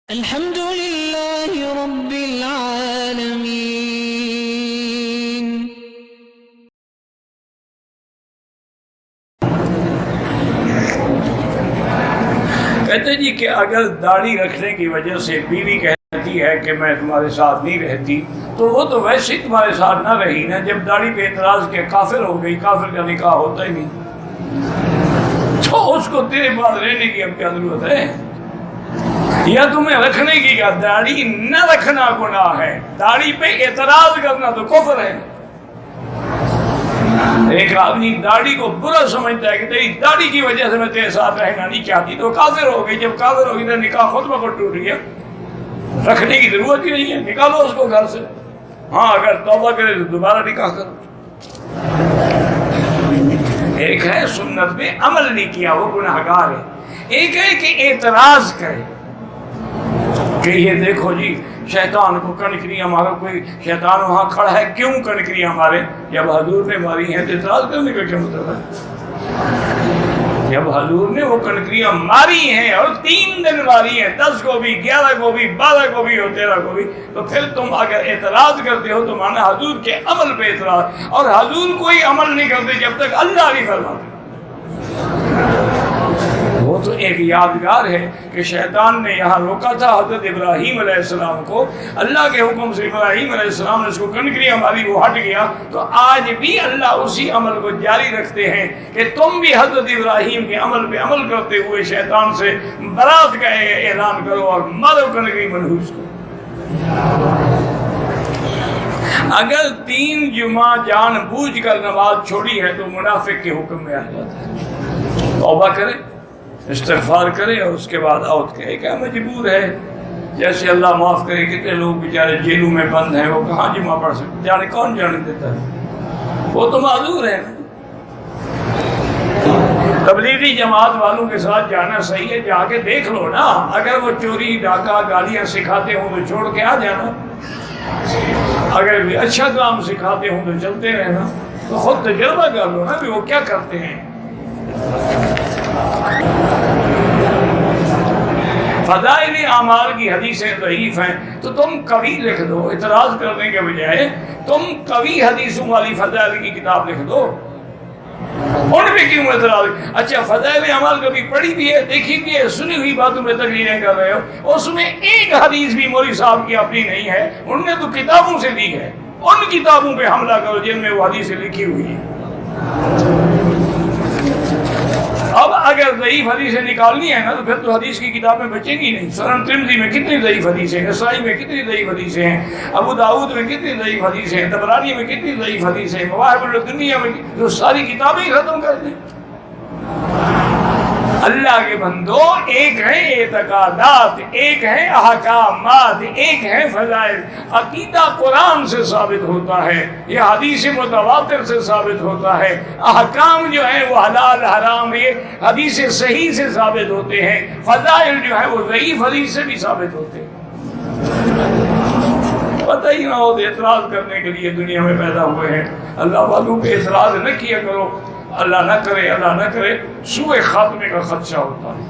الحمد لله رب العالمين. کہتے جی کہ اگر داڑھی رکھنے کی وجہ سے بیوی کہتی ہے کہ میں تمہارے ساتھ نہیں رہتی تو وہ تو ویسے ہی تمہارے ساتھ نہ رہی نا. جب داڑھی پہ اعتراض کے کافر ہو گئی، کافر کا نکاح ہوتا ہی نہیں، تو اس کو تیرے بعد رہنے کی اب کیا ضرورت ہے؟ یا تمہیں رکھنے کی کیا؟ داڑھی نہ رکھنا گناہ ہے، داڑھی پہ اعتراض کرنا تو کفر ہے. ایک آدمی داڑھی کو برا سمجھتا ہے کہ تیری داڑھی کی وجہ سے میں تیرے ساتھ رہنا نہیں چاہتی، تو کافر ہو گئی. جب کافر ہو گئی تو نکاح خود بخود ٹوٹ گیا، رکھنے کی ضرورت ہی نہیں ہے، نکالو اس کو گھر سے. ہاں اگر توبہ کرے تو دوبارہ نکاح کرو. ایک ہے سنت پہ عمل نہیں کیا وہ گناہگار ہے، ایک ہے کہ اعتراض کرے کہ یہ دیکھو جی شیطان کو کنکریاں مارو. کوئی شیطان وہاں کھڑا ہے، کیوں کنکریاں مارے؟ جب حضور نے ماری ہیں تو اعتراض کرنے کا کیا مطلب ہے؟ جب حضور نے وہ کنکریاں ماری ہیں اور 3 دن ماری ہیں، 10 کو بھی، 11 کو بھی، 12 کو بھی اور 13 کو بھی، تو پھر تم اگر اعتراض کرتے ہو تو مانا حضور کے عمل پہ اعتراض. اور حضور کوئی عمل نہیں کرتے جب تک اللہ نہیں فرماتے. وہ تو ایک یادگار ہے کہ شیطان نے یہاں روکا تھا حضرت ابراہیم علیہ السلام کو. اللہ کے حکم سے ابراہیم علیہ السلام نے اس کو کنکریاں ماری، وہ ہٹ گیا. تو آج بھی اللہ اسی عمل کو جاری رکھتے ہیں کہ تم بھی حضرت ابراہیم کے عمل پہ عمل کرتے ہوئے شیطان سے برات کا اعلان کرو اور مارو کنکری منحوس کو. اگر 3 جمعہ جان بوجھ کر نماز چھوڑی ہے تو منافق کے حکم میں آ جاتا ہے. توبہ کرے، استغفار کرے اور اس کے بعد آؤٹ کہے کہ مجبور ہے. جیسے اللہ معاف کرے، کتنے لوگ بیچارے جیلوں میں بند ہیں، وہ کہاں جمعہ پڑھ سکتے؟ جانے کون جانے دیتا ہے؟ وہ تو معذور ہے. تبلیغی جماعت والوں کے ساتھ جانا صحیح ہے، جا کے دیکھ لو نا. اگر وہ چوری ڈاکہ گالیاں سکھاتے ہوں تو چھوڑ کے آ جانا، اگر بھی اچھا کام سکھاتے ہوں تو چلتے رہنا. تو خود تجربہ کر لو نا کہ وہ کیا کرتے ہیں. فضائل اعمال کی حدیثیں ضعیف ہیں تو تم قوی لکھ دو. اعتراض کرنے کے بجائے تم قوی حدیثوں والی فضائل کی کتاب لکھ دو. ان پہ کیوں اعتراض؟ اچھا فضائل اعمال کبھی پڑھی بھی ہے، دیکھی بھی ہے، سنی ہوئی باتوں میں تقریریں کر رہے ہو، اس میں ایک حدیث بھی مولوی صاحب کی اپنی نہیں ہے، ان نے تو کتابوں سے لی ہے. ان کتابوں پہ حملہ کرو جن میں وہ حدیثیں لکھی ہوئی ہیں. اب اگر ضعیف حدیثیں نکالنی ہے نا تو پھر تو حدیث کی کتابیں بچیں گی نہیں. سنن ترمذی میں کتنی ضعیف حدیثیں ہیں، نسائی میں کتنی ضعیف حدیثیں ہیں، ابو داؤد میں کتنی ضعیف حدیثیں ہیں، طبرانی میں کتنی ضعیف حدیثیں ہیں، مواہب الدنیا میں جو ساری کتابیں ہی ختم کر دیں. اللہ کے بندو، ایک ہیں اعتقادات، ایک ہیں احکامات، ایک ہیں فضائل. عقیدہ قرآن سے ثابت ہوتا ہے، یہ حدیث متواتر سے ثابت ہوتا ہے. احکام جو ہیں وہ حلال حرام یہ حدیث صحیح سے ثابت ہوتے ہیں. فضائل جو ہے وہ ضعیف حدیث سے بھی ثابت ہوتے ہیں. پتہ ہی نہ ہو تو اعتراض کرنے کے لیے دنیا میں پیدا ہوئے ہیں. اللہ والوں پہ اعتراض نہ کیا کرو. اللہ نہ کرے، اللہ نہ کرے، سوء خاتمے کا خدشہ ہوتا ہے.